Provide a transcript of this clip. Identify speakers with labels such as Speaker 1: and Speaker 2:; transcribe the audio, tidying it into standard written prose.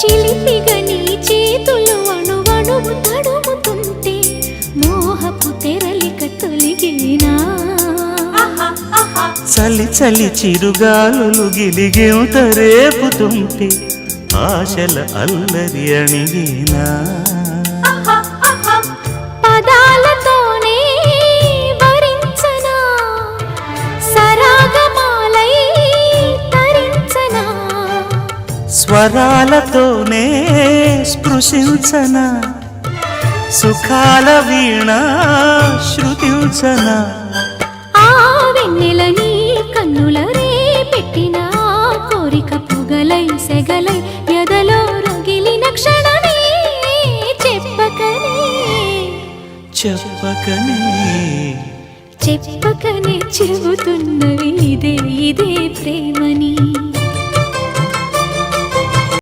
Speaker 1: చిలిపిగా నీ చేతులు అణువణువు తడుముతుంటే మోహపు తెరలిక తొలిగేనా
Speaker 2: చలి చలి చిరుగాలులు గిలిగేంత రేపుతుంటే ఆశల అల్లరి అణిగేనా
Speaker 1: పదాలతోనే వరించనా సరాగమాలై తరించనా
Speaker 2: స్వరాలతోనే స్పృశించనా సుఖాల వీణ శృతించనా
Speaker 1: ఆ వెన్నెల నీ కన్నుల రే పెట్టిన కోరిక పొగలై సెగలై ఎదలో రగిలిన క్షణమే చెప్పకనే
Speaker 2: చెప్పకనే
Speaker 1: చెప్పకనే చెబుతున్నవి ఇదే ఇదే ప్రేమని